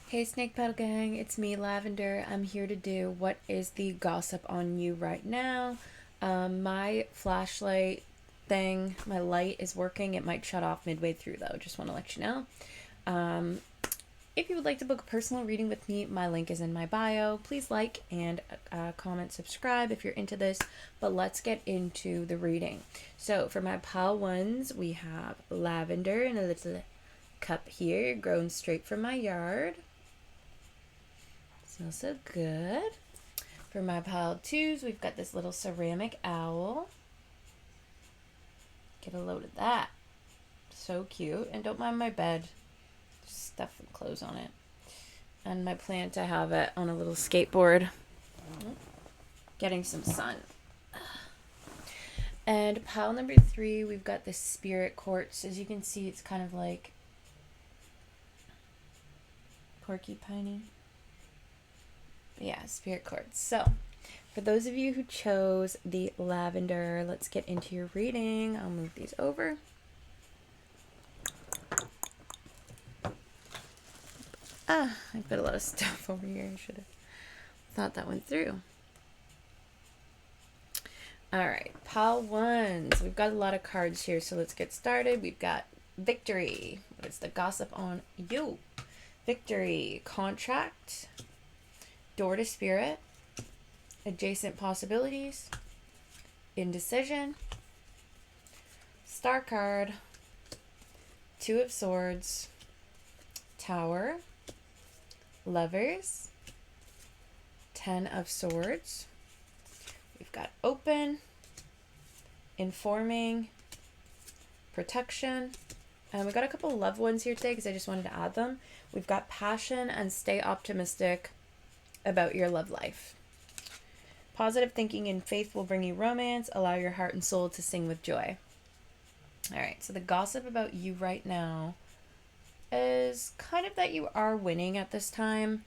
Hey Snake Petal Gang, it's me Lavender. I'm here to do what is the gossip on you right now. My flashlight thing, my light is working. It might shut off midway through though, just want to let you know. Um, if you would like to book a personal reading with me, my link is in my bio. Please like and comment, subscribe if you're into this. But let's get into the reading. So for my pile ones, we have lavender in a little cup here, grown straight from my yard. Smells so good. For my pile twos, we've got this little ceramic owl. Get a load of that. So cute. And don't mind my bed. Just stuff and clothes on it. And my plant, I have it on a little skateboard. Getting some sun. And pile number three, we've got this spirit quartz. As you can see, it's kind of like porcupiney. Yeah, spirit quartz. So, for those of you who chose the lavender, let's get into your reading. I'll move these over. I put a lot of stuff over here. I should have thought that went through. All right, pile ones. We've got a lot of cards here, so let's get started. We've got victory. What is the gossip on you? Victory, contract, door to spirit, adjacent possibilities, indecision, star card, two of swords, tower, lovers, 10 of swords. We've got open, informing, protection, and we got a couple of loved ones here today because I just wanted to add them. We've got passion and stay optimistic about your love life. Positive thinking and faith will bring you romance. Allow your heart and soul to sing with joy. All right, so the gossip about you right now is kind of that you are winning at this time,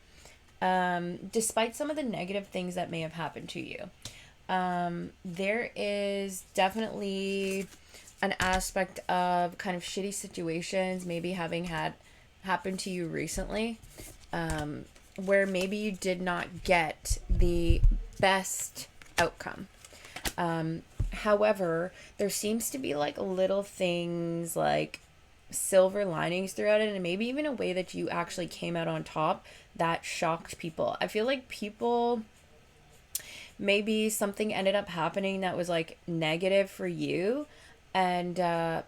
despite some of the negative things that may have happened to you. There is definitely an aspect of kind of shitty situations maybe having had happen to you recently, where maybe you did not get the best outcome. However, there seems to be like little things like silver linings throughout it, and maybe even a way that you actually came out on top that shocked people. I feel like people, maybe something ended up happening that was like negative for you, and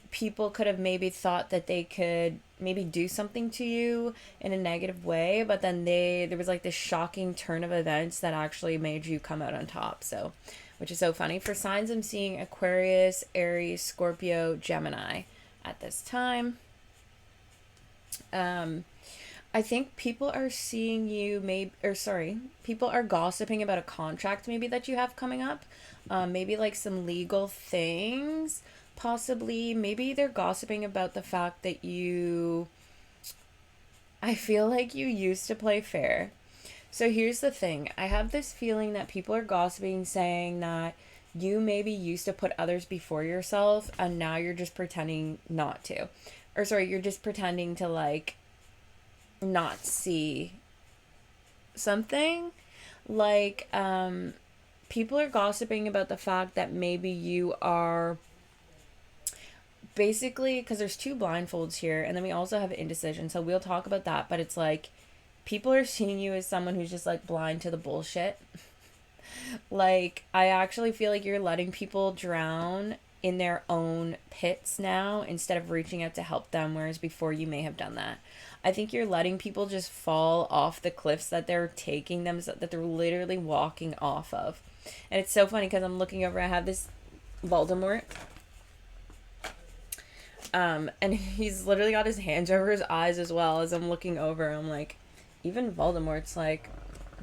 people could have maybe thought that they could maybe do something to you in a negative way, but then there was like this shocking turn of events that actually made you come out on top. So, which is so funny. For signs, I'm seeing Aquarius, Aries, Scorpio, Gemini at this time. I think people are seeing you people are gossiping about a contract maybe that you have coming up. Maybe like some legal things. Possibly, maybe they're gossiping about the fact that I feel like you used to play fair. So here's the thing. I have this feeling that people are gossiping, saying that you maybe used to put others before yourself and now you're just pretending not to. You're just pretending to like not see something. Like, people are gossiping about the fact that maybe you are basically, because there's two blindfolds here, and then we also have indecision, so we'll talk about that. But it's like people are seeing you as someone who's just like blind to the bullshit. Like, I actually feel like you're letting people drown in their own pits now instead of reaching out to help them, whereas before you may have done that. I think you're letting people just fall off the cliffs that they're taking them, that they're literally walking off of. And it's so funny because I'm looking over, I have this Voldemort, and he's literally got his hands over his eyes as well. As I'm looking over, I'm like, even Voldemort's like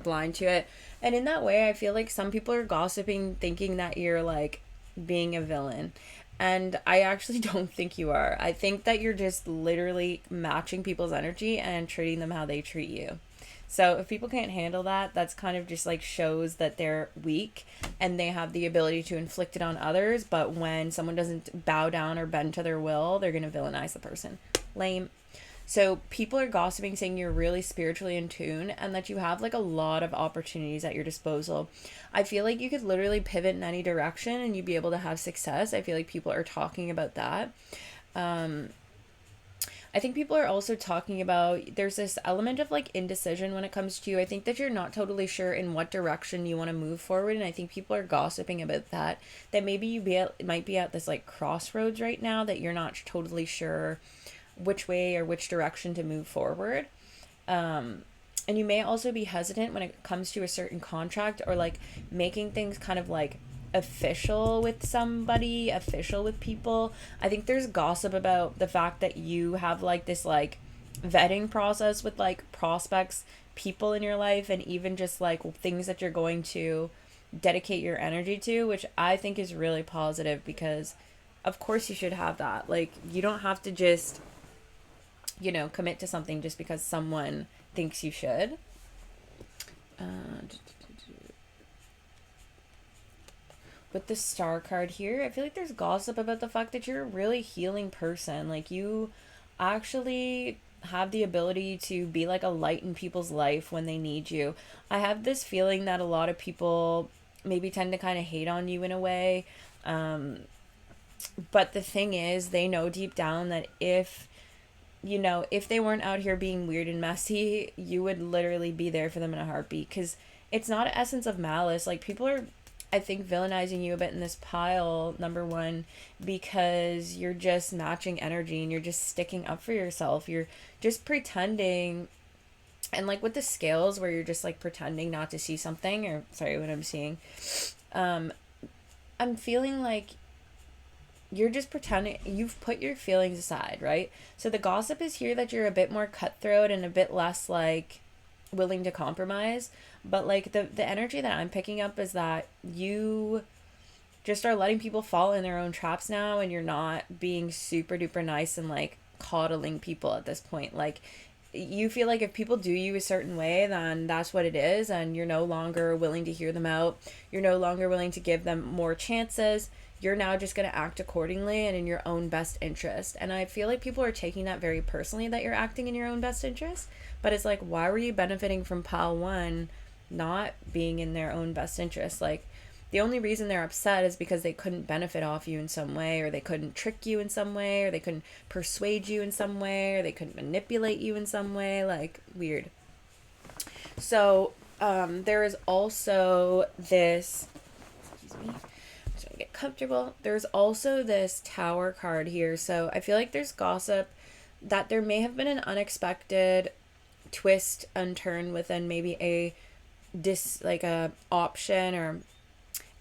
blind to it. And in that way, I feel like some people are gossiping thinking that you're like being a villain, and I actually don't think you are. I think that you're just literally matching people's energy and treating them how they treat you. So if people can't handle that, that's kind of just like shows that they're weak and they have the ability to inflict it on others. But when someone doesn't bow down or bend to their will, they're going to villainize the person. Lame. So people are gossiping, saying you're really spiritually in tune and that you have like a lot of opportunities at your disposal. I feel like you could literally pivot in any direction and you'd be able to have success. I feel like people are talking about that. I think people are also talking about there's this element of like indecision when it comes to you. I think that you're not totally sure in what direction you want to move forward, and I think people are gossiping about that. That maybe might be at this like crossroads right now that you're not totally sure which way or which direction to move forward. And you may also be hesitant when it comes to a certain contract or like making things kind of like official with somebody, official with people. I think there's gossip about the fact that you have like this like vetting process with like prospects, people in your life, and even just like things that you're going to dedicate your energy to, which I think is really positive because of course you should have that. Like you don't have to just, you know, commit to something just because someone thinks you should. With the star card here, I feel like there's gossip about the fact that you're a really healing person. Like you actually have the ability to be like a light in people's life when they need you. I have this feeling that a lot of people maybe tend to kind of hate on you in a way. But the thing is, they know deep down that if you know, if they weren't out here being weird and messy, you would literally be there for them in a heartbeat. Because it's not an essence of malice. Like, people are, I think, villainizing you a bit in this pile, number one, because you're just matching energy and you're just sticking up for yourself. You're just pretending. And, like, with the scales where you're just, like, pretending not to see something, or, sorry, what I'm seeing, I'm feeling like you're just pretending you've put your feelings aside, right? So the gossip is here that you're a bit more cutthroat and a bit less like willing to compromise. But like the energy that I'm picking up is that you just are letting people fall in their own traps now, and you're not being super duper nice and like coddling people at this point. Like you feel like if people do you a certain way, then that's what it is, and you're no longer willing to hear them out. You're no longer willing to give them more chances. You're now just going to act accordingly and in your own best interest. And I feel like people are taking that very personally, that you're acting in your own best interest. But it's like, why were you benefiting from pile one not being in their own best interest? Like, the only reason they're upset is because they couldn't benefit off you in some way, or they couldn't trick you in some way, or they couldn't persuade you in some way, or they couldn't manipulate you in some way. Like, weird. So, there is also this, excuse me, get comfortable. There's also this Tower card here. So I feel like there's gossip that there may have been an unexpected twist and turn within maybe a option, or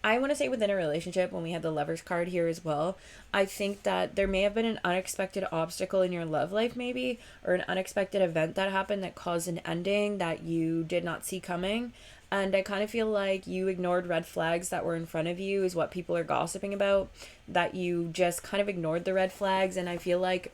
I want to say within a relationship when we had the Lovers card here as well. I think that there may have been an unexpected obstacle in your love life maybe, or an unexpected event that happened that caused an ending that you did not see coming. And I kind of feel like you ignored red flags that were in front of you is what people are gossiping about, that you just kind of ignored the red flags. And I feel like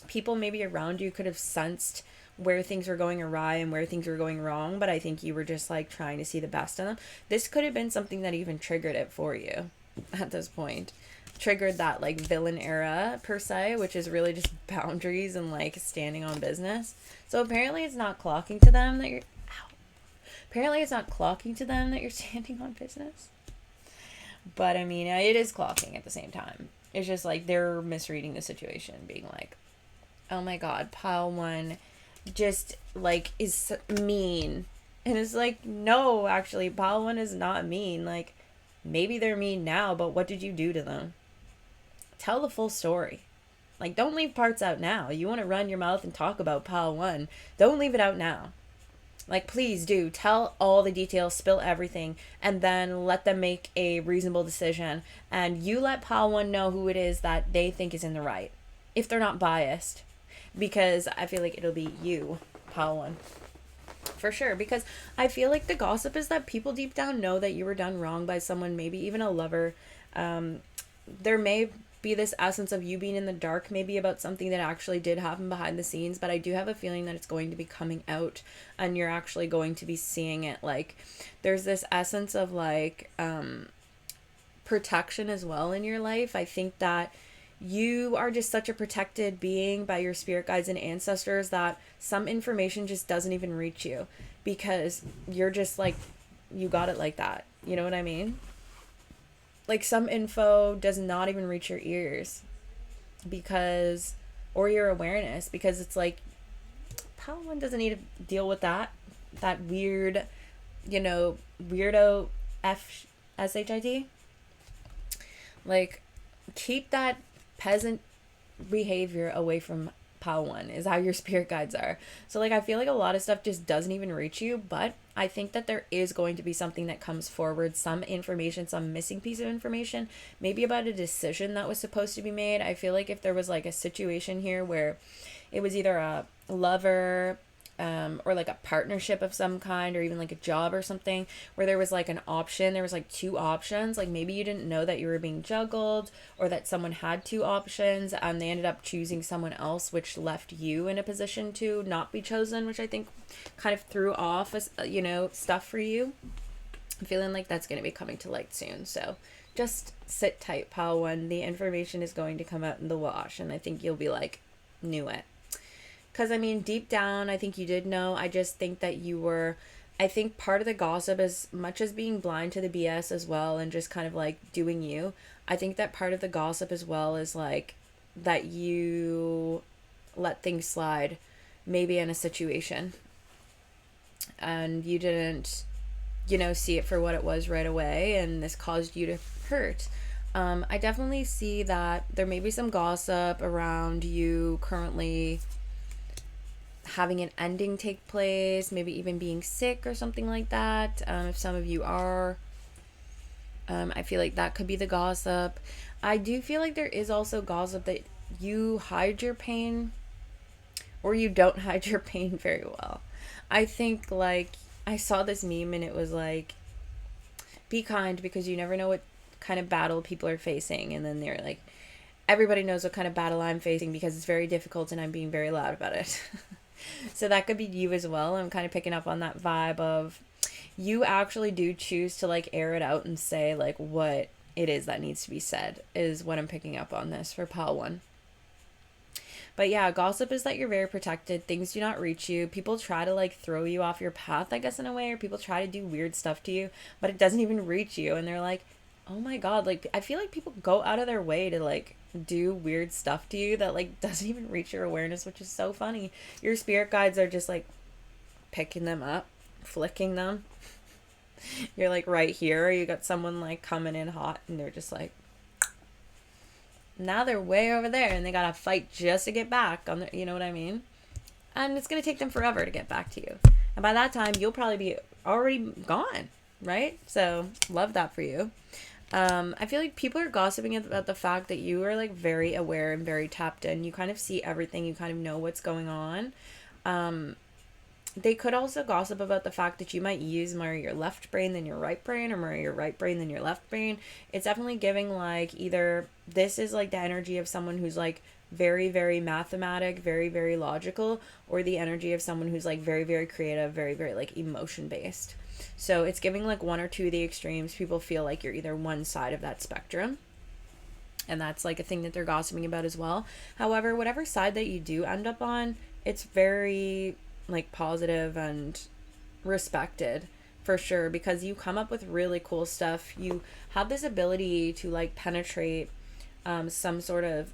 people maybe around you could have sensed where things were going awry and where things were going wrong, but I think you were just like trying to see the best in them. This could have been something that even triggered it for you at this point. Triggered that like villain era per se, which is really just boundaries and like standing on business. So apparently it's not clocking to them that you're standing on business. But I mean, it is clocking at the same time. It's just like they're misreading the situation, being like, oh my god, pile one just like is mean. And it's like, no, actually, pile one is not mean. Like, maybe they're mean now, but what did you do to them? Tell the full story. Like, don't leave parts out now. You want to run your mouth and talk about pile one, don't leave it out now. Like, please do. Tell all the details, spill everything, and then let them make a reasonable decision. And you let pile one know who it is that they think is in the right, if they're not biased. Because I feel like it'll be you, pile one. For sure. Because I feel like the gossip is that people deep down know that you were done wrong by someone, maybe even a lover. There may be this essence of you being in the dark maybe about something that actually did happen behind the scenes, but I do have a feeling that it's going to be coming out and you're actually going to be seeing it. Like, there's this essence of like protection as well in your life. I think that you are just such a protected being by your spirit guides and ancestors that some information just doesn't even reach you because you're just like, you got it like that. You know what I mean? Like some info does not even reach your ears because, or your awareness, because it's like, Padawan doesn't need to deal with that weird, weirdo shit. Like, keep that peasant behavior away from Padawan is how your spirit guides are. So like, I feel like a lot of stuff just doesn't even reach you, but I think that there is going to be something that comes forward, some information, some missing piece of information, maybe about a decision that was supposed to be made. I feel like if there was like a situation here where it was either a lover, or like a partnership of some kind, or even like a job or something, where there was like an option, there was like two options, like maybe you didn't know that you were being juggled, or that someone had two options and they ended up choosing someone else, which left you in a position to not be chosen, which I think kind of threw off, stuff for you. I'm feeling like that's going to be coming to light soon. So just sit tight, pal. One, the information is going to come out in the wash, and I think you'll be like, knew it. Because, I mean, deep down, I think you did know. I just think that I think part of the gossip, as much as being blind to the BS as well and just kind of like doing you, I think that part of the gossip as well is like that you let things slide maybe in a situation and you didn't, see it for what it was right away, and this caused you to hurt. I definitely see that there may be some gossip around you currently having an ending take place, maybe even being sick or something like that. If some of you are, I feel like that could be the gossip. I do feel like there is also gossip that you hide your pain, or you don't hide your pain very well. I think, like, I saw this meme and it was like, be kind because you never know what kind of battle people are facing. And then they're like, everybody knows what kind of battle I'm facing because it's very difficult and I'm being very loud about it. So that could be you as well. I'm kind of picking up on that vibe of you actually do choose to like air it out and say like what it is that needs to be said, is what I'm picking up on this for Pal 1. But yeah, gossip is that you're very protected. Things do not reach you. People try to like throw you off your path, I guess, in a way, or people try to do weird stuff to you, but it doesn't even reach you. And they're like, oh my God, like, I feel like people go out of their way to like do weird stuff to you that like doesn't even reach your awareness, which is so funny. Your spirit guides are just like picking them up, flicking them. You're like right here, you got someone like coming in hot and they're just like, now they're way over there and they gotta fight just to get back on the, you know what I mean? And it's gonna take them forever to get back to you, and by that time you'll probably be already gone, right? So love that for you. I feel like people are gossiping about the fact that you are like very aware and very tapped in. You kind of see everything. You kind of know what's going on. They could also gossip about the fact that you might use more your left brain than your right brain, or more your right brain than your left brain. It's definitely giving like either this is like the energy of someone who's like very, very mathematic, very, very logical, or the energy of someone who's like very, very creative, very, very like emotion based. So it's giving like one or two of the extremes. People feel like you're either one side of that spectrum. And that's like a thing that they're gossiping about as well. However, whatever side that you do end up on, it's very like positive and respected for sure, because you come up with really cool stuff. You have this ability to like penetrate some sort of,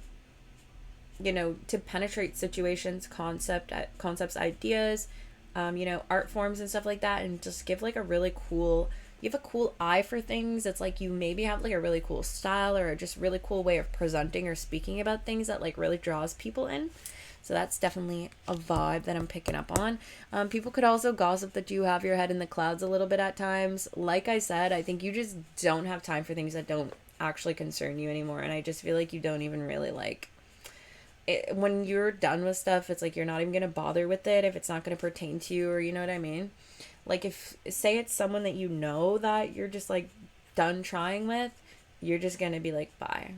to penetrate situations, concepts, ideas, art forms and stuff like that, and just give like a really cool, you have a cool eye for things. It's like you maybe have like a really cool style or just really cool way of presenting or speaking about things that like really draws people in. So that's definitely a vibe that I'm picking up on. People could also gossip that you have your head in the clouds a little bit at times. Like I said, I think you just don't have time for things that don't actually concern you anymore. And I just feel like you don't even really like it. When you're done with stuff, it's like you're not even going to bother with it if it's not going to pertain to you, or you know what I mean? Like if, say it's someone that you know that you're just like done trying with, you're just going to be like, bye.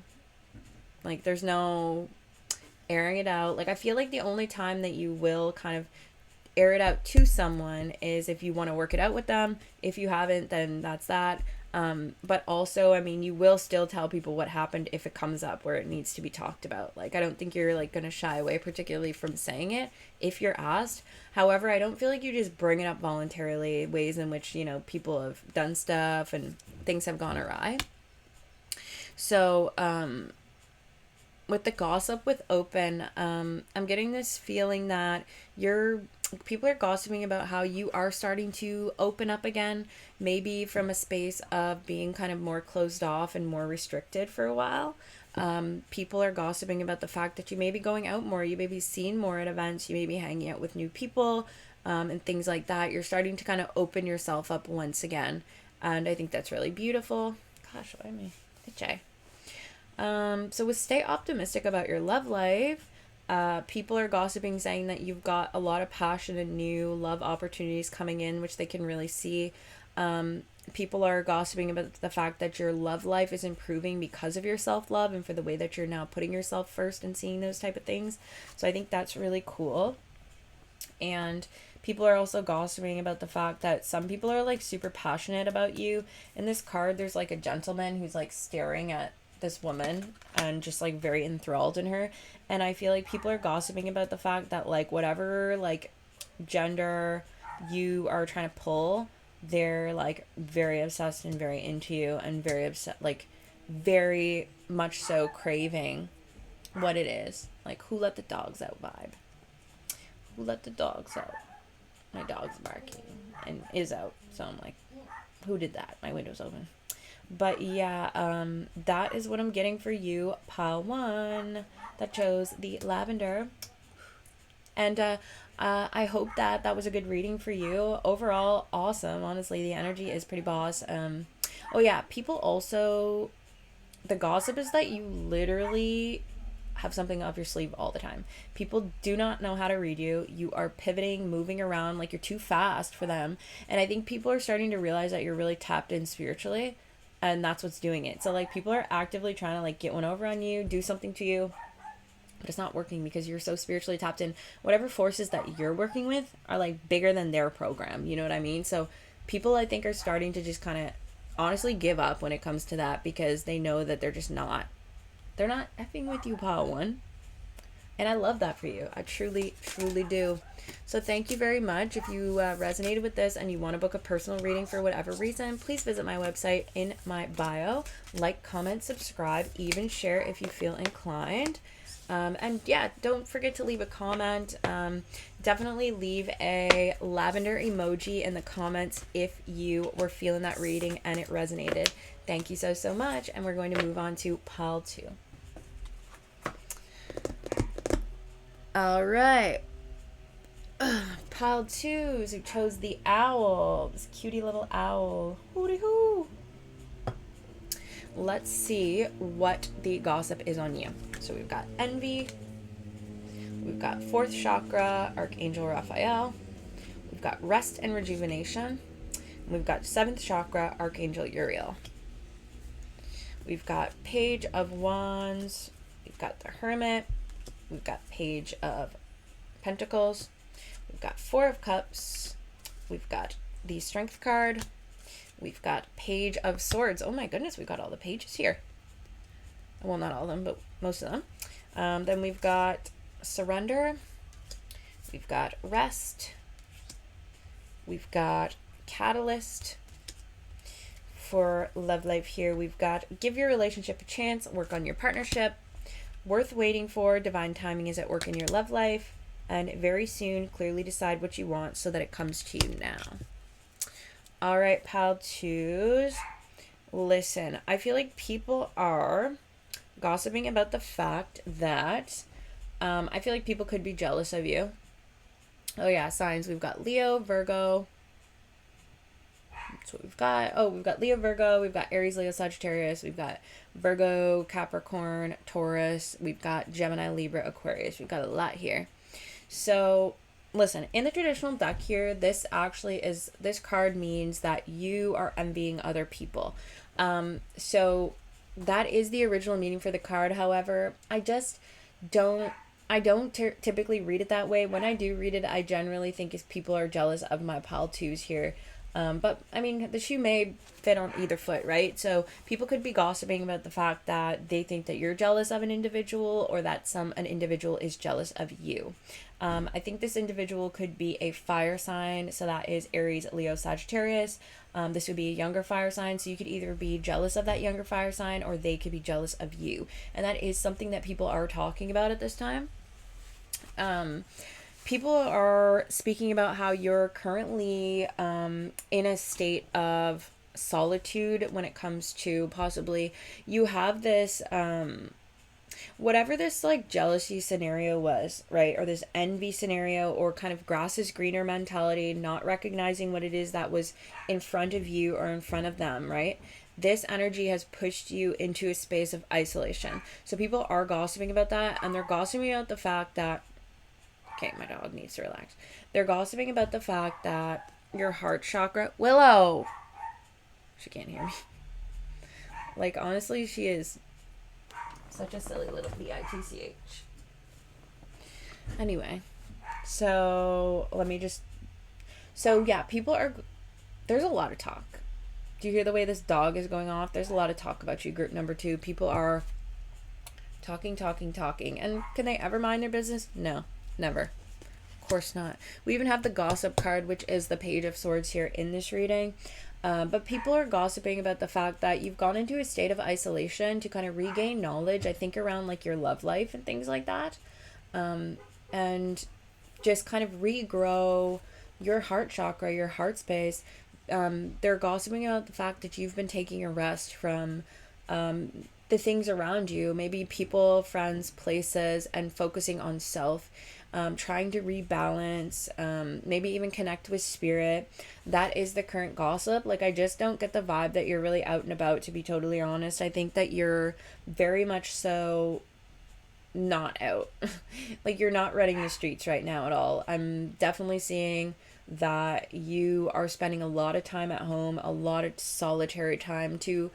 Like there's no airing it out. Like I feel like the only time that you will kind of air it out to someone is if you want to work it out with them. If you haven't, then that's that. But also, I mean, you will still tell people what happened if it comes up where it needs to be talked about. Like, I don't think you're like going to shy away particularly from saying it if you're asked. However, I don't feel like you just bring it up voluntarily, ways in which, you know, people have done stuff and things have gone awry. So, with the gossip with open, I'm getting this feeling that people are gossiping about how you are starting to open up again, maybe from a space of being kind of more closed off and more restricted for a while. People are gossiping about the fact that you may be going out more, you may be seen more at events, you may be hanging out with new people, and things like that. You're starting to kind of open yourself up once again, and I think that's really beautiful. Gosh, why am I itchy? So with stay optimistic about your love life, people are gossiping, saying that you've got a lot of passion and new love opportunities coming in, which they can really see. People are gossiping about the fact that your love life is improving because of your self-love and for the way that you're now putting yourself first and seeing those type of things. So I think that's really cool. And people are also gossiping about the fact that some people are like super passionate about you. In this card, there's like a gentleman who's like staring at this woman and just like very enthralled in her, and I feel like people are gossiping about the fact that like whatever like gender you are trying to pull, they're like very obsessed and very into you and very upset, like very much so craving what it is. Like, who let the dogs out vibe? Who let the dogs out? My dog's barking and is out, so I'm like, who did that? My window's open. But yeah, that is what I'm getting for you, pile 1, that chose the lavender. And I hope that that was a good reading for you. Overall, awesome. Honestly, the energy is pretty boss. Oh yeah, people also, the gossip is that you literally have something up your sleeve all the time. People do not know how to read you. You are pivoting, moving around like you're too fast for them. And I think people are starting to realize that you're really tapped in spiritually. And that's what's doing it. So like people are actively trying to like get one over on you, do something to you, but it's not working because you're so spiritually tapped in. Whatever forces that you're working with are like bigger than their program. You know what I mean? So people, I think, are starting to just kind of honestly give up when it comes to that, because they know that they're not effing with you, pile 1. And I love that for you. I truly, truly do. So thank you very much. If you resonated with this and you want to book a personal reading for whatever reason, please visit my website in my bio. Like, comment, subscribe, even share if you feel inclined. And yeah, don't forget to leave a comment. Definitely leave a lavender emoji in the comments if you were feeling that reading and it resonated. Thank you so, so much. And we're going to move on to pile 2. All right. Pile 2s who chose the owl. This cutie little owl. Hooty hoo. Let's see what the gossip is on you. So we've got envy. We've got 4th chakra, Archangel Raphael. We've got rest and rejuvenation. And we've got 7th chakra, Archangel Uriel. We've got Page of Wands. We've got the Hermit. We've got Page of Pentacles. We've got 4 of Cups. We've got the Strength card. We've got Page of Swords. Oh my goodness, we've got all the pages here. Well, not all of them, but most of them. Then we've got Surrender. We've got Rest. We've got Catalyst. For love life here, we've got Give your relationship a chance, work on your partnership, worth waiting for, divine timing is at work in your love life, and very soon, clearly decide what you want so that it comes to you now. All right, pile 2s. Listen, I feel like people are gossiping about the fact that I feel like people could be jealous of you. Oh yeah, signs. We've got Leo, Virgo. That's what we've got. Oh, we've got Leo, Virgo. We've got Aries, Leo, Sagittarius. We've got Virgo, Capricorn, Taurus. We've got Gemini, Libra, Aquarius. We've got a lot here. So listen, in the traditional deck here, this card means that you are envying other people. So that is the original meaning for the card. However, I don't typically read it that way. When I do read it, I generally think if people are jealous of my pile 2s here. But I mean, the shoe may fit on either foot, right? So people could be gossiping about the fact that they think that you're jealous of an individual, or that an individual is jealous of you. I think this individual could be a fire sign, so that is Aries, Leo, Sagittarius. This would be a younger fire sign, so you could either be jealous of that younger fire sign, or they could be jealous of you. And that is something that people are talking about at this time. People are speaking about how you're currently in a state of solitude when it comes to possibly you have this whatever this like jealousy scenario was, right? Or this envy scenario, or kind of grass is greener mentality, not recognizing what it is that was in front of you or in front of them, right? This energy has pushed you into a space of isolation. So people are gossiping about that, and they're gossiping about the fact that, okay, my dog needs to relax. They're gossiping about the fact that your heart chakra, Willow, she can't hear me. Like, honestly, she is such a silly little bitch. Anyway, so yeah, people are, there's a lot of talk. Do you hear the way this dog is going off? There's a lot of talk about you, group number 2. People are talking. And can they ever mind their business? No, never. Of course not. We even have the gossip card, which is the Page of Swords here in this reading. But people are gossiping about the fact that you've gone into a state of isolation to kind of regain knowledge, I think, around like your love life and things like that. And just kind of regrow your heart chakra, your heart space. They're gossiping about the fact that you've been taking a rest from the things around you, maybe people, friends, places, and focusing on self. Trying to rebalance, maybe even connect with spirit. That is the current gossip. Like, I just don't get the vibe that you're really out and about, to be totally honest. I think that you're very much so not out. Like, you're not running the streets right now at all. I'm definitely seeing that you are spending a lot of time at home, a lot of solitary time to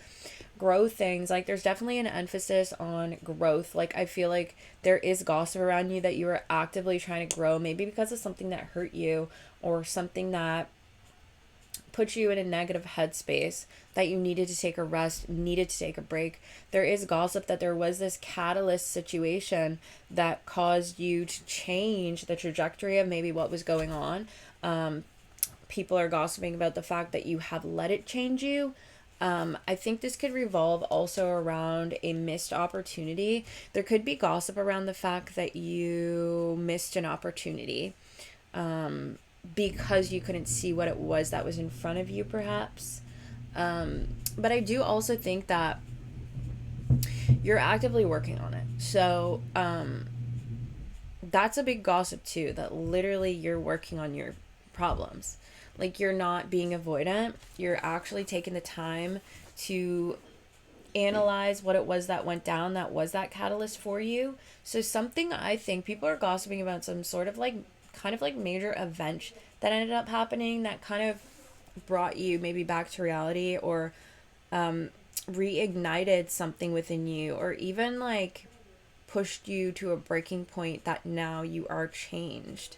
grow things. Like, there's definitely an emphasis on growth. Like, I feel like there is gossip around you that you are actively trying to grow, maybe because of something that hurt you, or something that put you in a negative headspace, that you needed to take a rest, needed to take a break. There is gossip that there was this catalyst situation that caused you to change the trajectory of maybe what was going on. People are gossiping about the fact that you have let it change you. I think this could revolve also around a missed opportunity. There could be gossip around the fact that you missed an opportunity because you couldn't see what it was that was in front of you, perhaps. But I do also think that you're actively working on it. So that's a big gossip too, that literally you're working on your problems. Like, you're not being avoidant. You're actually taking the time to analyze what it was that went down, that was that catalyst for you. So something, I think people are gossiping about, some sort of like kind of like major event that ended up happening that kind of brought you maybe back to reality, or reignited something within you, or even like pushed you to a breaking point that now you are changed.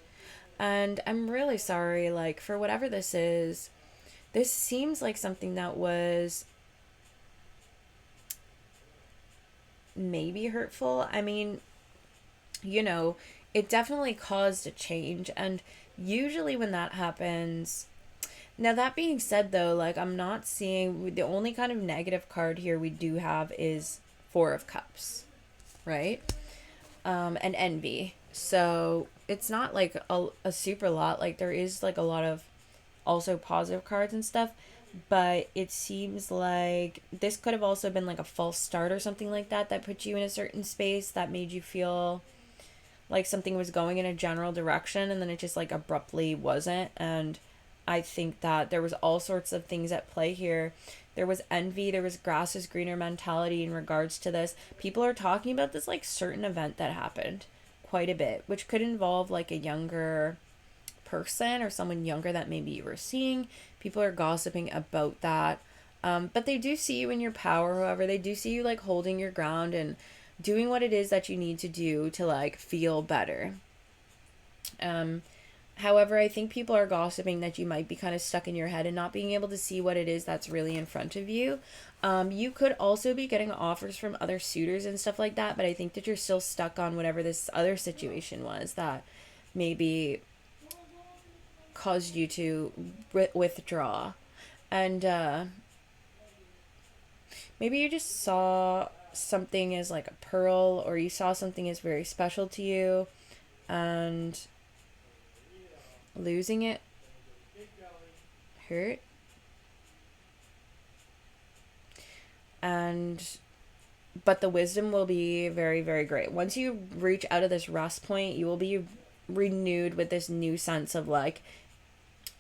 And I'm really sorry, like, for whatever this is. This seems like something that was maybe hurtful. I mean, you know, it definitely caused a change. And usually when that happens, now that being said though, like, I'm not seeing, the only kind of negative card here we do have is 4 of Cups, right? And envy. So it's not like a super lot. Like, there is like a lot of also positive cards and stuff, but it seems like this could have also been like a false start or something like that, that put you in a certain space that made you feel like something was going in a general direction, and then it just like abruptly wasn't. And I think that there was all sorts of things at play here. There was envy, there was grass is greener mentality in regards to this. People are talking about this like certain event that happened quite a bit, which could involve like a younger person or someone younger that maybe you were seeing. People are gossiping about that. But they do see you in your power, however. They do see you like holding your ground and doing what it is that you need to do to like feel better. However, I think people are gossiping that you might be kind of stuck in your head and not being able to see what it is that's really in front of you. You could also be getting offers from other suitors and stuff like that, but I think that you're still stuck on whatever this other situation was that maybe caused you to withdraw. And maybe you just saw something as like a pearl, or you saw something as very special to you, and losing it hurt. But the wisdom will be very, very great. Once you reach out of this rust point, you will be renewed with this new sense of like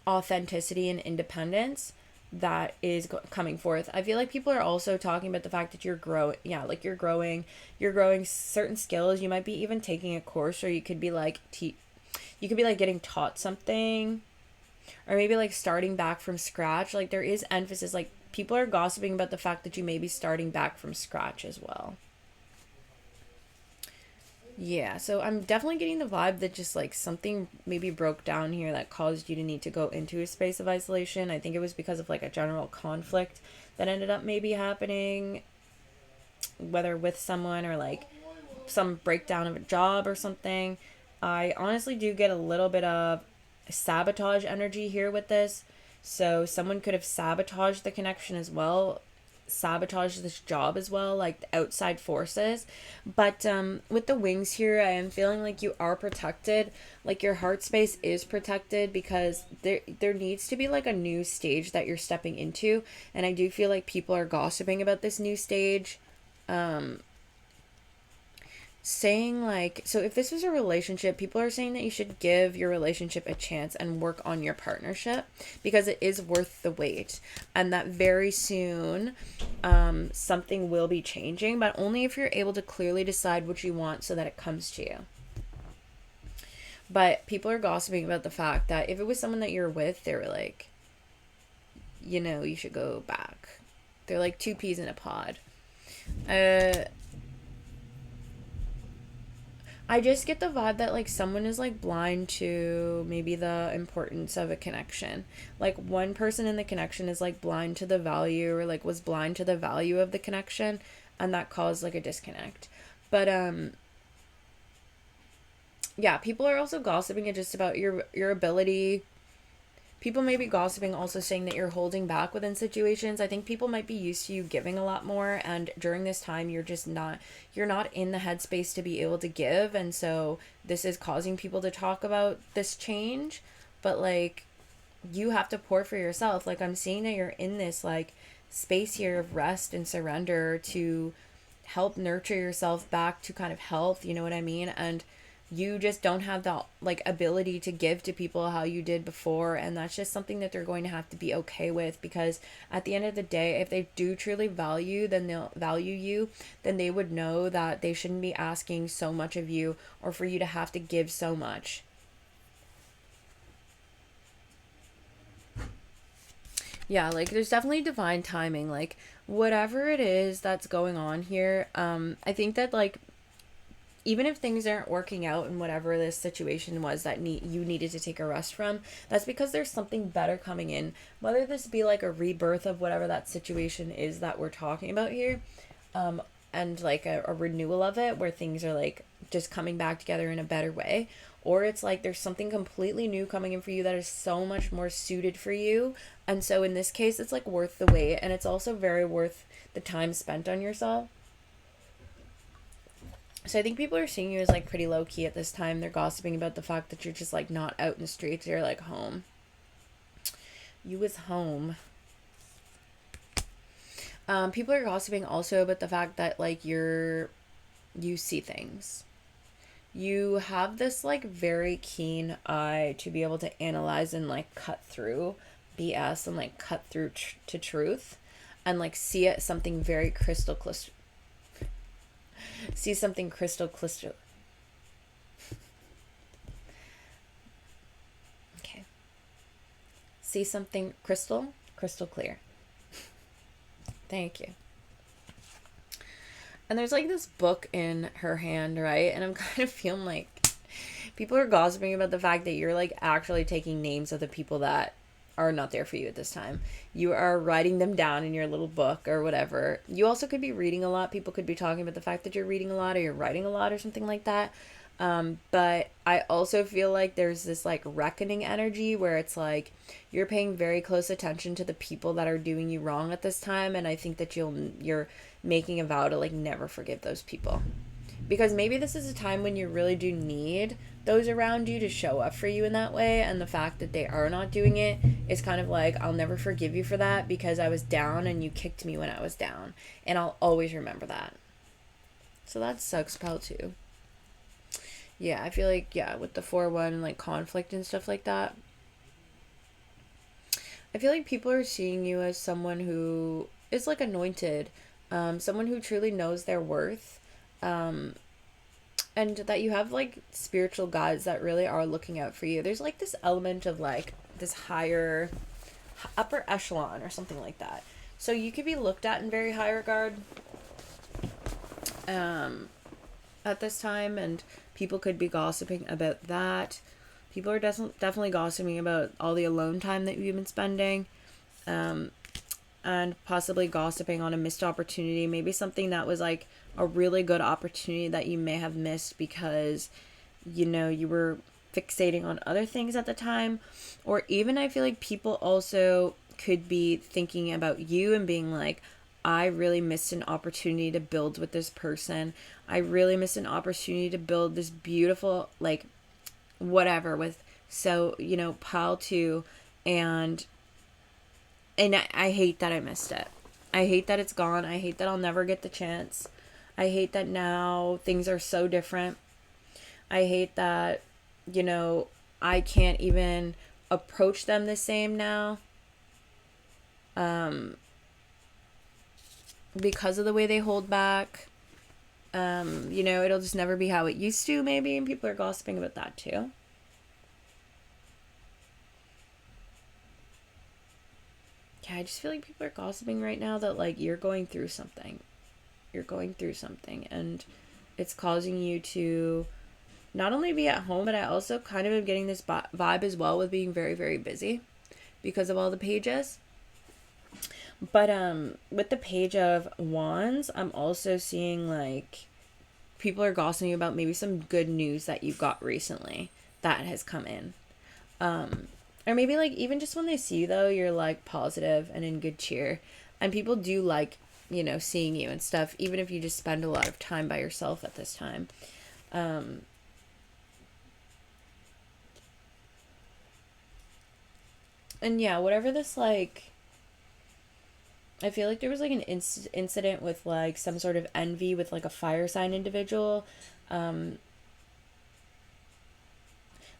authenticity and independence that is coming forth. I feel like people are also talking about the fact that you're growing. Yeah, like you're growing certain skills. You might be even taking a course, or you could be like you could be like getting taught something, or maybe like starting back from scratch. Like there is emphasis, like people are gossiping about the fact that you may be starting back from scratch as well. Yeah, so I'm definitely getting the vibe that just like something maybe broke down here that caused you to need to go into a space of isolation. I think it was because of like a general conflict that ended up maybe happening, whether with someone or like some breakdown of a job or something. I honestly do get a little bit of sabotage energy here with this. So someone could have sabotaged the connection as well, sabotage this job as well, like the outside forces. But with the wings here, I am feeling like you are protected, like your heart space is protected, because there needs to be like a new stage that you're stepping into. And I do feel like people are gossiping about this new stage, saying like, so if this was a relationship, people are saying that you should give your relationship a chance and work on your partnership, because it is worth the wait, and that very soon something will be changing, but only if you're able to clearly decide what you want so that it comes to you. But people are gossiping about the fact that if it was someone that you're with, they were like, you should go back. They're like two peas in a pod. I just get the vibe that like someone is like blind to maybe the importance of a connection. Like one person in the connection is like blind to the value, or like was blind to the value of the connection, and that caused like a disconnect. But yeah, people are also gossiping just about your ability. People may be gossiping also saying that you're holding back within situations. I think people might be used to you giving a lot more, and during this time you're not in the headspace to be able to give, and so this is causing people to talk about this change. But like, you have to pour for yourself. Like I'm seeing that you're in this like space here of rest and surrender to help nurture yourself back to kind of health, you know what I mean? And you just don't have the like ability to give to people how you did before, and that's just something that they're going to have to be okay with, because at the end of the day, if they do truly value you, then they would know that they shouldn't be asking so much of you, or for you to have to give so much. Yeah, like there's definitely divine timing, like whatever it is that's going on here. I think that like even if things aren't working out in whatever this situation was that you needed to take a rest from, that's because there's something better coming in. Whether this be like a rebirth of whatever that situation is that we're talking about here, and like a renewal of it, where things are like just coming back together in a better way, or it's like there's something completely new coming in for you that is so much more suited for you. And so in this case, it's like worth the wait, and it's also very worth the time spent on yourself. So I think people are seeing you as like pretty low key at this time. They're gossiping about the fact that you're just like not out in the streets. You're like home. You was home. People are gossiping also about the fact that like you see things. You have this like very keen eye to be able to analyze and like cut through BS and like cut through to truth, and like see it something very crystal clear. See something crystal clear. Okay. See something crystal clear. Thank you. And there's like this book in her hand, right? And I'm kind of feeling like People are gossiping about the fact that you're like actually taking names of the people that are not there for you at this time. You are writing them down in your little book or whatever. You also could be reading a lot. People could be talking about the fact that you're reading a lot or you're writing a lot or something like that. But I also feel like there's this like reckoning energy where it's like you're paying very close attention to the people that are doing you wrong at this time, and I think that you're making a vow to like never forgive those people. Because maybe this is a time when you really do need those around you to show up for you in that way, and the fact that they are not doing it is kind of like, I'll never forgive you for that because I was down and you kicked me when I was down, and I'll always remember that. So that sucks, pal, too. Yeah, I feel like, yeah, with the 4-1, like, conflict and stuff like that, I feel like people are seeing you as someone who is, like, anointed, someone who truly knows their worth, and that you have, like, spiritual guides that really are looking out for you. There's, like, this element of, like, this higher, upper echelon or something like that. So you could be looked at in very high regard, at this time, and people could be gossiping about that. People are definitely gossiping about all the alone time that you've been spending, and possibly gossiping on a missed opportunity, maybe something that was like a really good opportunity that you may have missed because, you know, you were fixating on other things at the time. Or even I feel like people also could be thinking about you and being like, I really missed an opportunity to build with this person. I really missed an opportunity to build this beautiful, like, whatever with, so, you know, pile 2. And I hate that I missed it. I hate that it's gone. I hate that I'll never get the chance. I hate that now things are so different. I hate that, you know, I can't even approach them the same now. Because of the way they hold back. You know, it'll just never be how it used to, maybe, and people are gossiping about that too. Yeah, I just feel like people are gossiping right now that, like, you're going through something. You're going through something, and it's causing you to not only be at home, but I also kind of am getting this vibe as well with being very, very busy because of all the pages. But with the Page of Wands, I'm also seeing like people are gossiping about maybe some good news that you got recently that has come in. Or maybe like even just when they see you though, you're like positive and in good cheer. And people do like, you know, seeing you and stuff, even if you just spend a lot of time by yourself at this time. And yeah, whatever this like, I feel like there was like an incident with like some sort of envy with like a fire sign individual.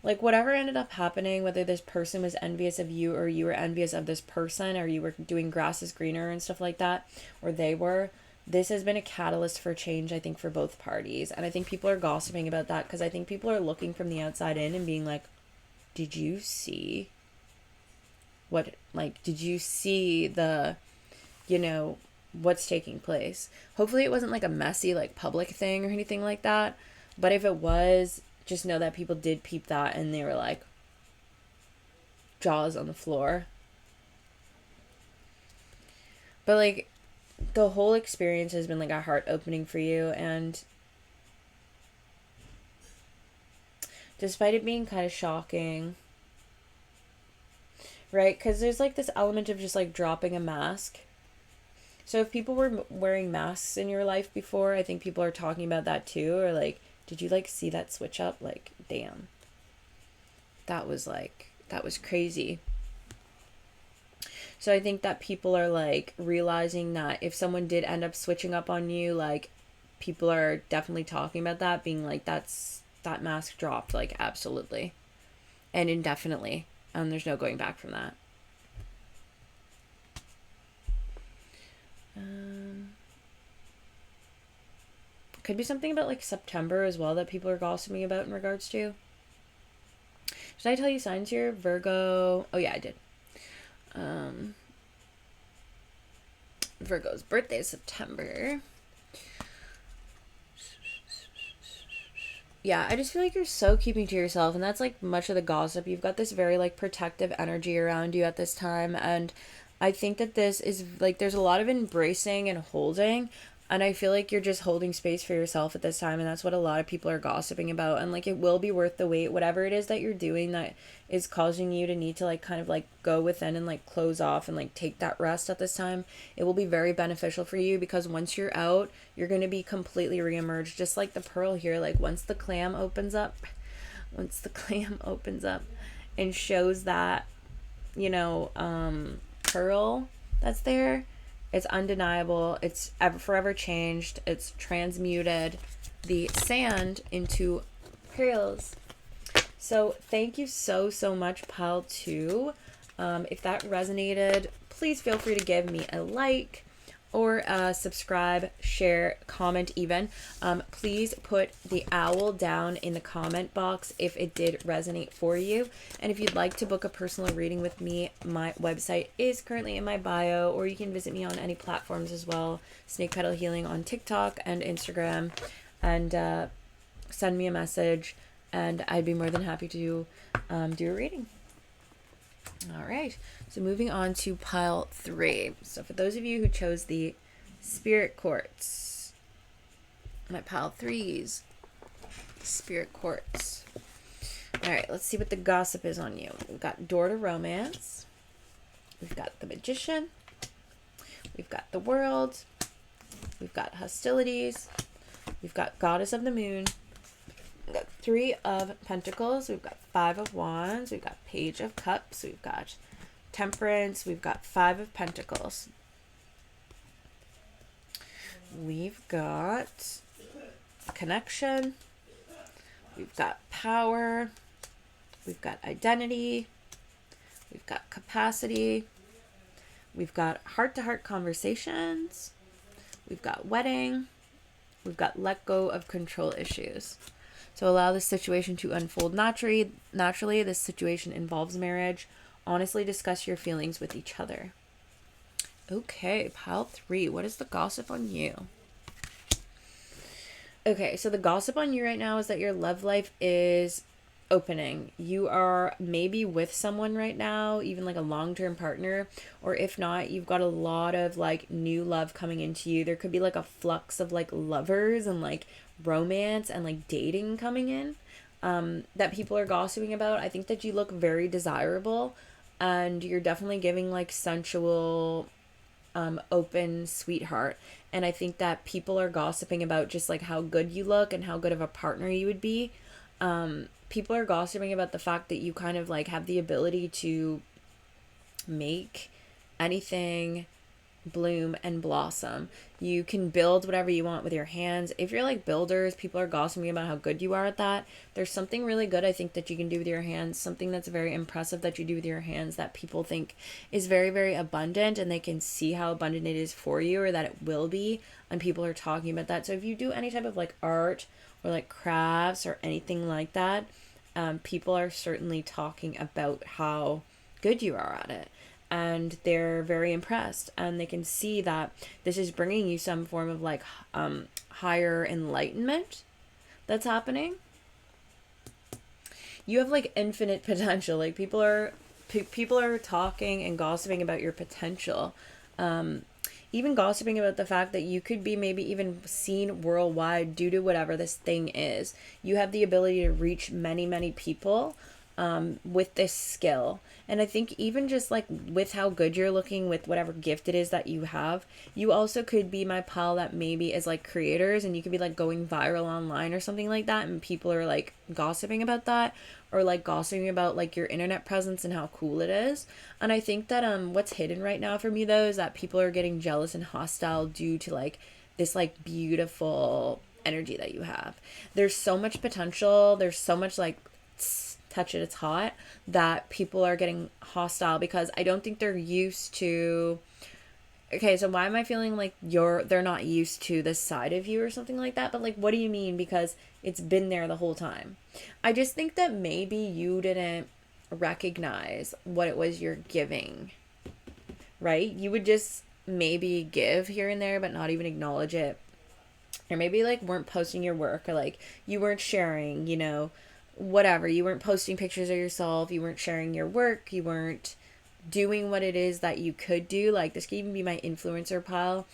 Like whatever ended up happening, whether this person was envious of you or you were envious of this person or you were doing grass is greener and stuff like that, or they were, this has been a catalyst for change, I think, for both parties. And I think people are gossiping about that because I think people are looking from the outside in and being like, did you see what, like, did you see the, you know, what's taking place? Hopefully it wasn't like a messy, like, public thing or anything like that. But if it was, just know that people did peep that and they were like, jaws on the floor. But like the whole experience has been like a heart opening for you, and despite it being kind of shocking, right? Because there's like this element of just like dropping a mask. So if people were wearing masks in your life before, I think people are talking about that too, or like, did you like see that switch up? Like, damn. That was crazy. So I think that people are like realizing that if someone did end up switching up on you, like people are definitely talking about that, being like, that mask dropped, like absolutely and indefinitely, and there's no going back from that. Could be something about like September as well that people are gossiping about in regards to. Should I tell you signs here? Virgo. Oh yeah, I did. Virgo's birthday is September. Yeah, I just feel like you're so keeping to yourself, and that's like much of the gossip. You've got this very like protective energy around you at this time, and I think that this is like there's a lot of embracing and holding, and I feel like you're just holding space for yourself at this time, and that's what a lot of people are gossiping about. And like it will be worth the wait, whatever it is that you're doing that is causing you to need to like kind of like go within and like close off and like take that rest at this time. It will be very beneficial for you because once you're out, you're going to be completely reemerged, just like the pearl here. Like once the clam opens up and shows that, you know, pearl that's there, it's undeniable. It's forever changed. It's transmuted the sand into pearls. So thank you so, so much, pile 2. If that resonated, please feel free to give me a like or subscribe, share, comment even. Please put the owl down in the comment box if it did resonate for you. And if you'd like to book a personal reading with me, my website is currently in my bio, or you can visit me on any platforms as well. Snake Petal Healing on TikTok and Instagram. And send me a message, and I'd be more than happy to do a reading. All right, so moving on to pile 3. So for those of you who chose the Spirit Quartz, my pile 3's Spirit Quartz. All right, let's see what the gossip is on you. We've got Door to Romance. We've got the Magician. We've got the World. We've got Hostilities. We've got Goddess of the Moon. We've got 3 of Pentacles. We've got 5 of Wands. We've got Page of Cups. We've got Temperance. We've got 5 of Pentacles. We've got Connection. We've got Power. We've got Identity. We've got Capacity. We've got heart-to-heart conversations. We've got Wedding. We've got Let go of control issues. So allow this situation to unfold naturally. This situation involves marriage. Honestly discuss your feelings with each other. Okay, pile 3. What is the gossip on you? Okay, so the gossip on you right now is that your love life is opening. You are maybe with someone right now, even like a long-term partner, or if not, you've got a lot of like new love coming into you. There could be like a flux of like lovers and like romance and like dating coming in that people are gossiping about. I think that you look very desirable, and you're definitely giving like sensual open sweetheart. And I think that people are gossiping about just like how good you look and how good of a partner you would be. People are gossiping about the fact that you kind of like have the ability to make anything bloom and blossom. You can build whatever you want with your hands. If you're like builders, people are gossiping about how good you are at that. There's something really good I think that you can do with your hands, something that's very impressive that you do with your hands that people think is very, very abundant, and they can see how abundant it is for you, or that it will be, and people are talking about that. So if you do any type of like art or like crafts or anything like that, people are certainly talking about how good you are at it, and they're very impressed, and they can see that this is bringing you some form of like higher enlightenment that's happening. You have like infinite potential. Like people are talking and gossiping about your potential, even gossiping about the fact that you could be maybe even seen worldwide due to whatever this thing is. You have the ability to reach many, many people with this skill. And I think even just like with how good you're looking, with whatever gift it is that you have, you also could be my pal that maybe is like creators, and you could be like going viral online or something like that, and people are like gossiping about that, or like gossiping about like your internet presence and how cool it is. And I think that what's hidden right now for me though is that people are getting jealous and hostile due to like this like beautiful energy that you have. There's so much potential, there's so much like touch it, it's hot, that people are getting hostile because I don't think they're used to. Okay, so why am I feeling like they're not used to this side of you or something like that? But like, what do you mean? Because it's been there the whole time. I just think that maybe you didn't recognize what it was you're giving, right? You would just maybe give here and there but not even acknowledge it or maybe like weren't posting your work, or like you weren't sharing, you know, whatever. You weren't posting pictures of yourself, you weren't sharing your work, you weren't doing what it is that you could do. Like this could even be my influencer pile.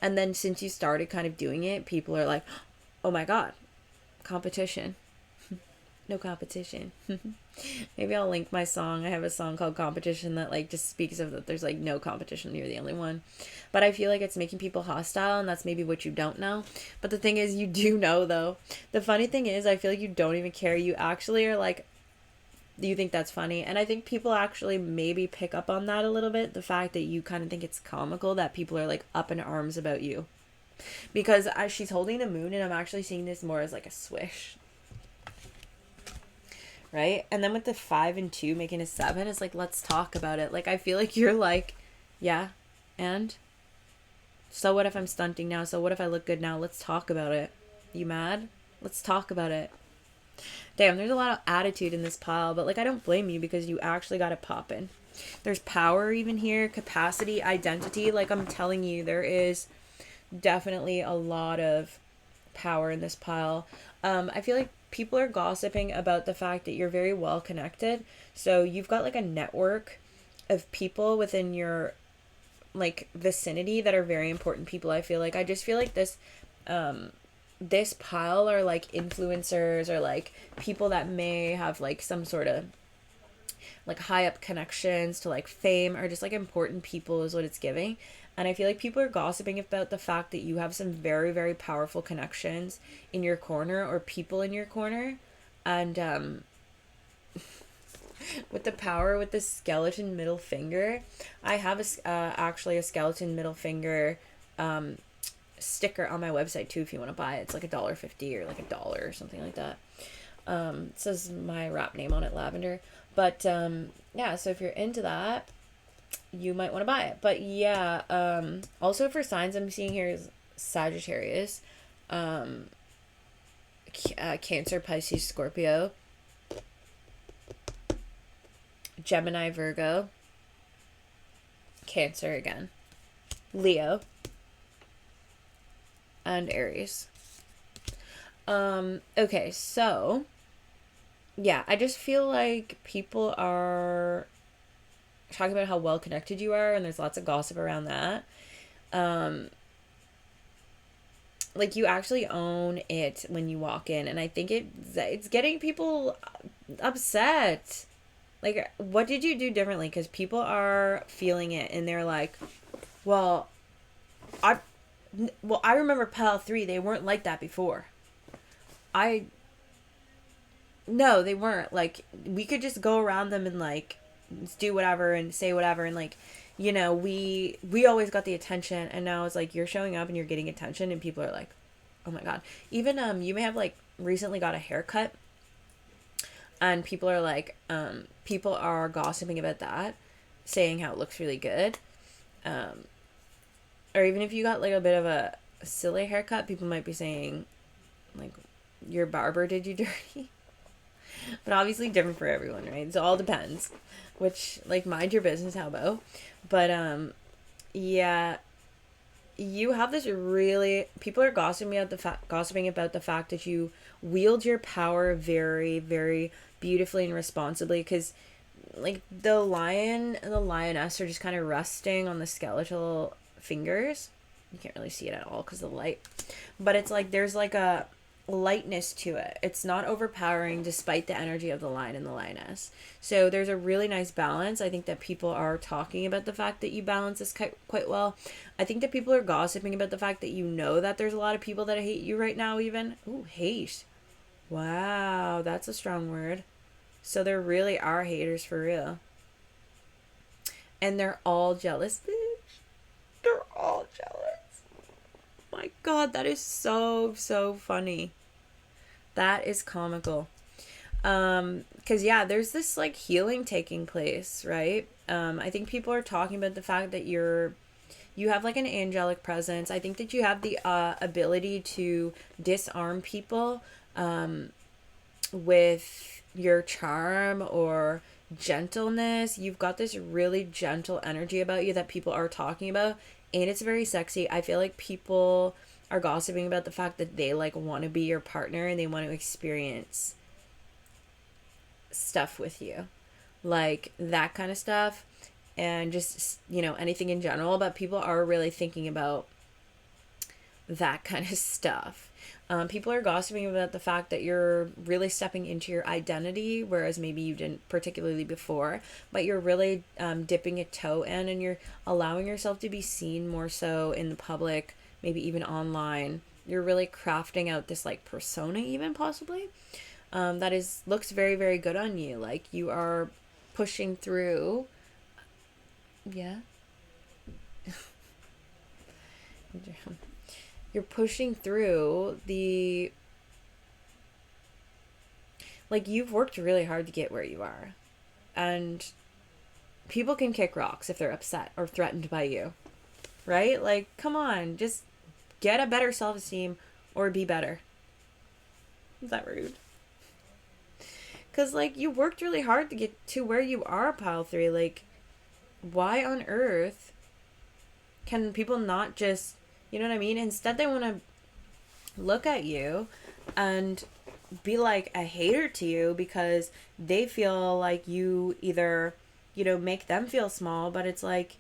And then since you started kind of doing it, people are like, oh my God, competition. No competition. Maybe I'll link my song. I have a song called Competition that like just speaks of that there's like no competition, you're the only one. But I feel like it's making people hostile, and that's maybe what you don't know. But the thing is, you do know though. The funny thing is, I feel like you don't even care. You actually are like, you think that's funny. And I think people actually maybe pick up on that a little bit. The fact that you kind of think it's comical that people are like up in arms about you. Because as she's holding the moon, and I'm actually seeing this more as like a swish. Right? And then with the 5 and 2 making a 7, it's like, let's talk about it. Like, I feel like you're like, yeah, and? So what if I'm stunting now? So what if I look good now? Let's talk about it. You mad? Let's talk about it. Damn, there's a lot of attitude in this pile, but like, I don't blame you because you actually got it popping. There's power even here, capacity, identity. Like, I'm telling you, there is definitely a lot of power in this pile. I feel like people are gossiping about the fact that you're very well connected. So you've got like a network of people within your like vicinity that are very important people. I feel like, I just feel like this pile are like influencers, or like people that may have like some sort of like high up connections to like fame, or just like important people is what it's giving. And I feel like people are gossiping about the fact that you have some very, very powerful connections in your corner, or people in your corner. And with the power, with the skeleton middle finger, I have actually a skeleton middle finger sticker on my website too if you want to buy it. It's like $1.50 or like $1 or something like that. It says my rap name on it, Lavender. But yeah, so if you're into that, you might want to buy it. But yeah, also for signs I'm seeing here is Sagittarius, Cancer, Pisces, Scorpio, Gemini, Virgo, Cancer again, Leo, and Aries. Okay, so yeah, I just feel like people are talking about how well connected you are, and there's lots of gossip around that. Like, you actually own it when you walk in, and I think it's getting people upset. Like, what did you do differently? Because people are feeling it, and they're like, well, I remember Pal 3, they weren't like that before. No, they weren't. Like, we could just go around them and like do whatever and say whatever, and like, you know, we always got the attention, and now it's like you're showing up and you're getting attention, and people are like, oh my God. Even you may have like recently got a haircut, and people are like, people are gossiping about that, saying how it looks really good. Or even if you got like a bit of a silly haircut, people might be saying like, your barber did you dirty. But obviously different for everyone, right? So it all depends. Which, like, mind your business, how about? But yeah, you have this really, people are gossiping about the fact that you wield your power very, very beautifully and responsibly, because like the lion and the lioness are just kind of resting on the skeletal fingers. You can't really see it at all because of the light, but it's like there's like a lightness to it. It's not overpowering despite the energy of the lion and the lioness. So there's a really nice balance. I think that people are talking about the fact that you balance this quite well. I think that people are gossiping about the fact that you know that there's a lot of people that hate you right now even. Ooh, hate. Wow, that's a strong word. So there really are haters for real. And they're all jealous, bitch. They're all jealous. My God, that is so funny. That is comical. Because yeah, there's this like healing taking place, right? I think people are talking about the fact that you have like an angelic presence. I think that you have the ability to disarm people with your charm or gentleness. You've got this really gentle energy about you that people are talking about, and it's very sexy. I feel like people are gossiping about the fact that they like want to be your partner and they want to experience stuff with you, like that kind of stuff, and just, you know, anything in general. But people are really thinking about that kind of stuff. People are gossiping about the fact that you're really stepping into your identity, whereas maybe you didn't particularly before, but you're really dipping a toe in, and you're allowing yourself to be seen more so in the public, maybe even online. You're really crafting out this like persona, even possibly, that is looks very, very good on you. Like you are pushing through. Yeah. You're pushing through the, like, you've worked really hard to get where you are, and people can kick rocks if they're upset or threatened by you, right? Like, come on, just get a better self-esteem or be better. Is that rude? Because, like, you worked really hard to get to where you are, pile 3. Like, why on earth can people not just, you know what I mean? Instead, they want to look at you and be like a hater to you because they feel like you either, you know, make them feel small. But it's like,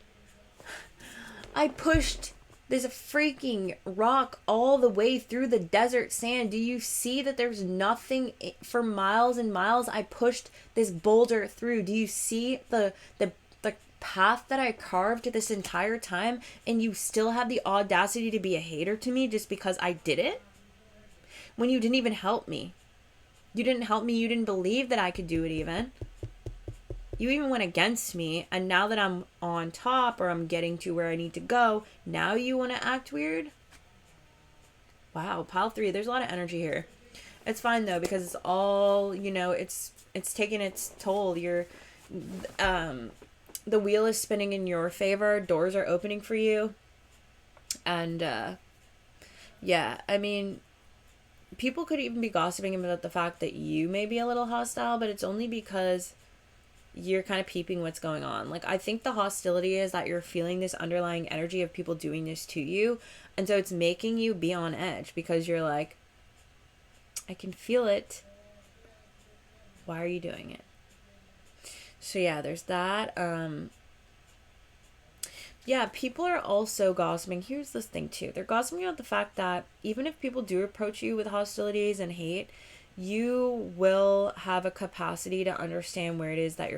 I pushed this freaking rock all the way through the desert sand. Do you see that there's nothing for miles and miles? I pushed this boulder through. Do you see the path that I carved this entire time, and you still have the audacity to be a hater to me just because I did it? When you didn't even help me. You didn't help me. You didn't believe that I could do it even. You even went against me, and now that I'm on top or I'm getting to where I need to go, now you want to act weird? Wow, pile 3, there's a lot of energy here. It's fine though, because it's all, you know, it's taking its toll. You're the wheel is spinning in your favor. Doors are opening for you. And, yeah, I mean, people could even be gossiping about the fact that you may be a little hostile, but it's only because you're kind of peeping what's going on. Like, I think the hostility is that you're feeling this underlying energy of people doing this to you. And so it's making you be on edge because you're like, I can feel it. Why are you doing it? So yeah, there's that. Yeah, people are also gossiping. Here's this thing too. They're gossiping about the fact that even if people do approach you with hostilities and hate, you will have a capacity to understand where it is that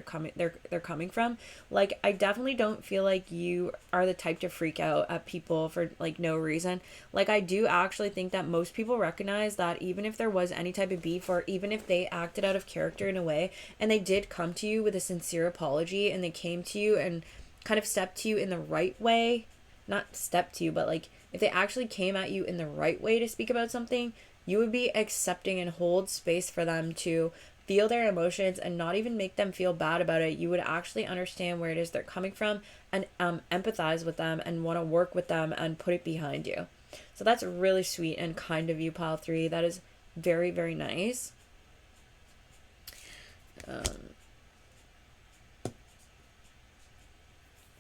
they're coming from. Like, I definitely don't feel like you are the type to freak out at people for like no reason. Like, I do actually think that most people recognize that even if there was any type of beef, or even if they acted out of character in a way and they did come to you with a sincere apology and they came to you and kind of stepped to you in the right way, not step to you, but like if they actually came at you in the right way to speak about something, you would be accepting and hold space for them to feel their emotions and not even make them feel bad about it. You would actually understand where it is they're coming from and empathize with them and want to work with them and put it behind you. So that's really sweet and kind of you, pile 3. That is very, very nice.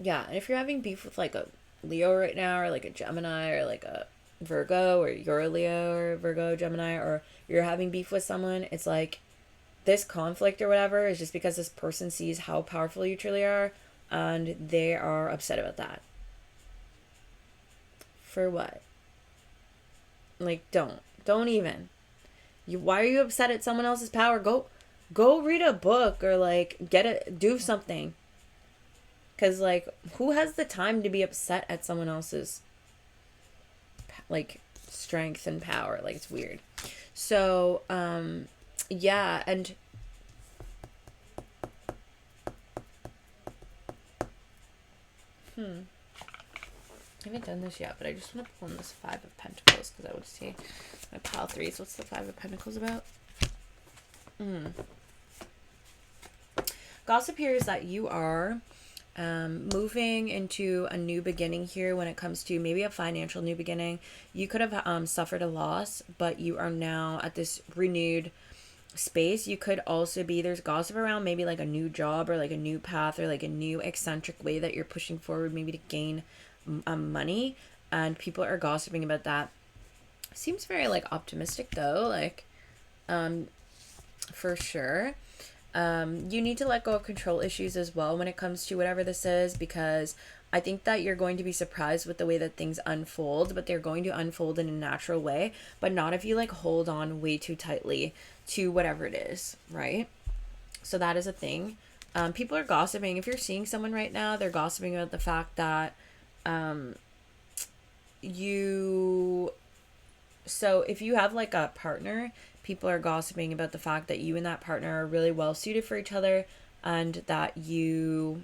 Yeah, and if you're having beef with like a Leo right now, or like a Gemini, or like a Virgo, or you're a Leo or Virgo, Gemini, or you're having beef with someone, it's like this conflict or whatever is just because this person sees how powerful you truly are and they are upset about that. For what? Like, don't even. Why are you upset at someone else's power? Go read a book, or like do something. Cause like, who has the time to be upset at someone else's like strength and power? Like, it's weird. So yeah, and I haven't done this yet, but I just want to pull in this 5 of Pentacles because I want to see my pile 3s. What's the 5 of Pentacles about? Gossip here is that you are moving into a new beginning here when it comes to maybe a financial new beginning. You could have suffered a loss, but you are now at this renewed space. You could also be, there's gossip around maybe like a new job or like a new path or like a new eccentric way that you're pushing forward, maybe to gain money, and people are gossiping about that. Seems very like optimistic though, like for sure. You need to let go of control issues as well when it comes to whatever this is, because I think that you're going to be surprised with the way that things unfold, but they're going to unfold in a natural way, but not if you like hold on way too tightly to whatever it is, right? So that is a thing. People are gossiping. If you're seeing someone right now, they're gossiping about the fact that you so if you have like a partner, people are gossiping about the fact that you and that partner are really well suited for each other, and that you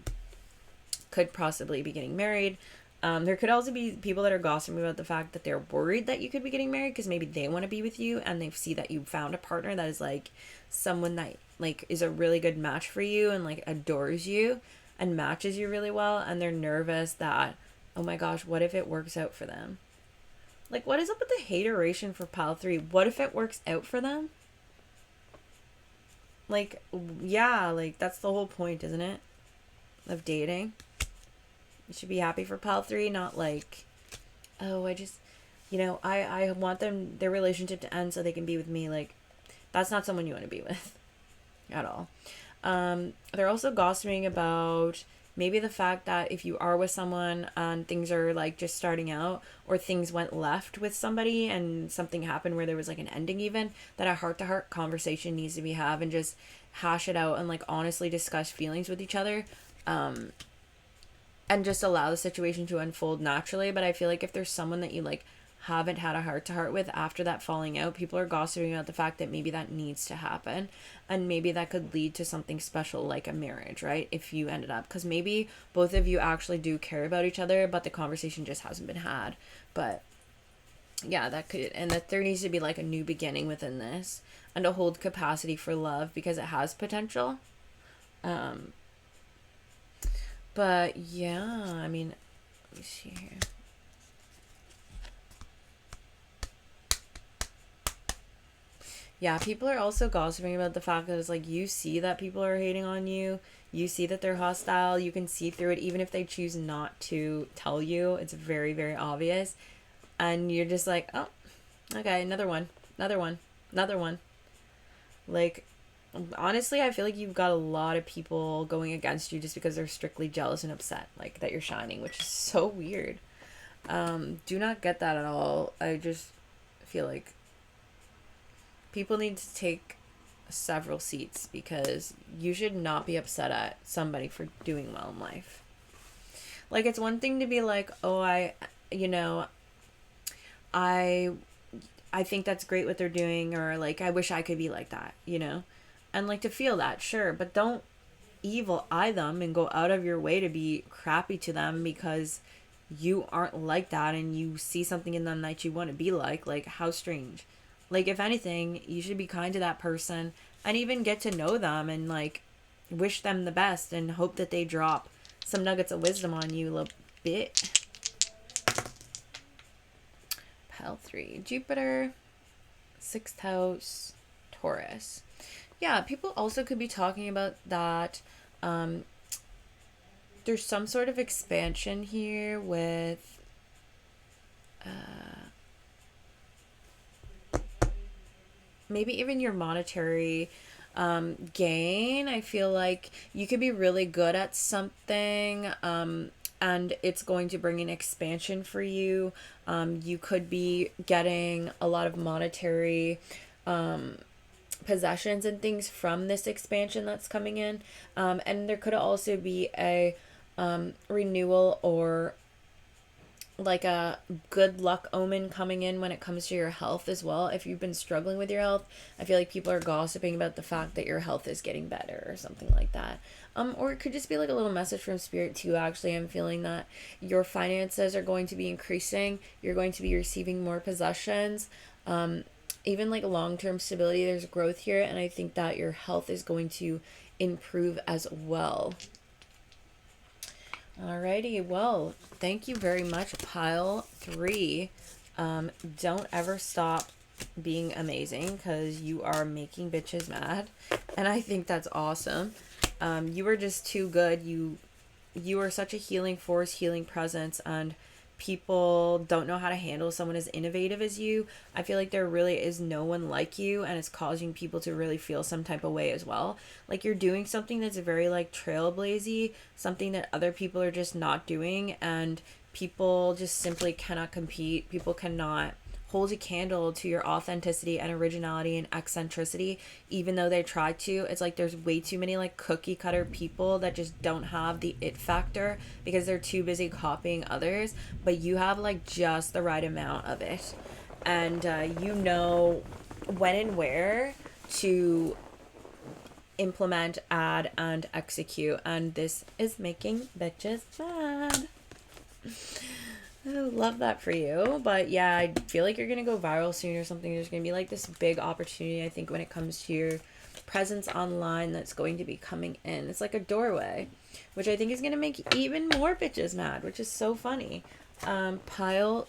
could possibly be getting married. There could also be people that are gossiping about the fact that they're worried that you could be getting married because maybe they want to be with you and they see that you found a partner that is like someone that like is a really good match for you and like adores you and matches you really well, and they're nervous that, oh my gosh, what if it works out for them? Like, what is up with the hateration for pile 3? What if it works out for them? Like, yeah, like that's the whole point, isn't it? Of dating. You should be happy for pile 3, not like, oh, I just, I want their relationship to end so they can be with me. Like, that's not someone you want to be with at all. They're also gossiping about maybe the fact that if you are with someone and things are like just starting out, or things went left with somebody and something happened where there was like an ending, even, that a heart-to-heart conversation needs to be had and just hash it out and like honestly discuss feelings with each other, and just allow the situation to unfold naturally. But I feel like if there's someone that you like haven't had a heart-to-heart with after that falling out, people are gossiping about the fact that maybe that needs to happen, and maybe that could lead to something special like a marriage, right? If you ended up, because maybe both of you actually do care about each other, but the conversation just hasn't been had. But yeah, that could, and that there needs to be like a new beginning within this, and to hold capacity for love because it has potential. But yeah, I mean, let me see here. Yeah, people are also gossiping about the fact that it's like you see that people are hating on you. You see that they're hostile. You can see through it even if they choose not to tell you. It's very, very obvious. And you're just like, oh, okay, another one. Another one. Another one. Like, honestly, I feel like you've got a lot of people going against you just because they're strictly jealous and upset, like, that you're shining, which is so weird. Do not get that at all. I just feel like people need to take several seats, because you should not be upset at somebody for doing well in life. Like, it's one thing to be like, oh, I think that's great what they're doing, or like, I wish I could be like that, and like to feel that, sure, but don't evil eye them and go out of your way to be crappy to them because you aren't like that and you see something in them that you want to be like how strange. Like, if anything, you should be kind to that person and even get to know them and, like, wish them the best and hope that they drop some nuggets of wisdom on you a little bit. Pile 3. Jupiter, 6th house, Taurus. Yeah, people also could be talking about that. There's some sort of expansion here with... maybe even your monetary gain. I feel like you could be really good at something, and it's going to bring an expansion for you. You could be getting a lot of monetary possessions and things from this expansion that's coming in, and there could also be a renewal or like a good luck omen coming in when it comes to your health as well. If you've been struggling with your health, I feel like people are gossiping about the fact that your health is getting better or something like that. Or it could just be like a little message from spirit too. Actually, I'm feeling that your finances are going to be increasing. You're going to be receiving more possessions. Even like long-term stability, there's growth here, and I think that your health is going to improve as well. Alrighty, well, thank you very much, pile 3. Don't ever stop being amazing, because you are making bitches mad, and I think that's awesome. You are just too good. You are such a healing force, healing presence, and people don't know how to handle someone as innovative as you. I feel like there really is no one like you, and it's causing people to really feel some type of way as well. Like you're doing something that's very like trailblazy, something that other people are just not doing, and people just simply cannot compete. People cannot hold a candle to your authenticity and originality and eccentricity, even though they try to. It's like there's way too many like cookie cutter people that just don't have the it factor because they're too busy copying others, but you have like just the right amount of it, and you know when and where to implement, add, and execute, and this is making bitches mad. I love that for you. But yeah, I feel like you're gonna go viral soon or something. There's gonna be like this big opportunity, I think, when it comes to your presence online that's going to be coming in. It's like a doorway, which I think is gonna make even more bitches mad, which is so funny. Pile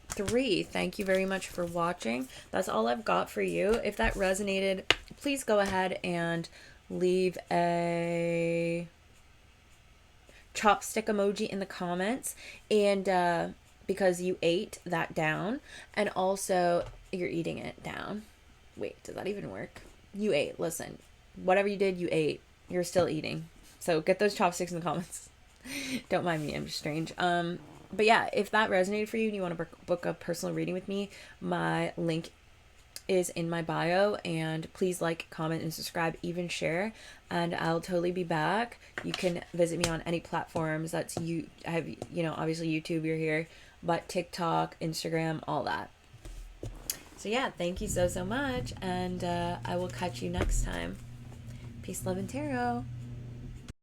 3, thank you very much for watching. That's all I've got for you. If that resonated, please go ahead and leave a chopstick emoji in the comments, and because you ate that down, and also you're eating it down. Wait, does that even work? You ate. Listen, whatever you did, you ate. You're still eating. So get those chopsticks in the comments. Don't mind me, I'm just strange. But yeah, if that resonated for you and you want to book a personal reading with me, my link is in my bio, and please like, comment, and subscribe, even share, and I'll totally be back. You can visit me on any platforms. That's you. I have, you know, obviously YouTube, you're here, but TikTok, Instagram, all that. So yeah, thank you so much, and I will catch you next time. Peace, love, and tarot.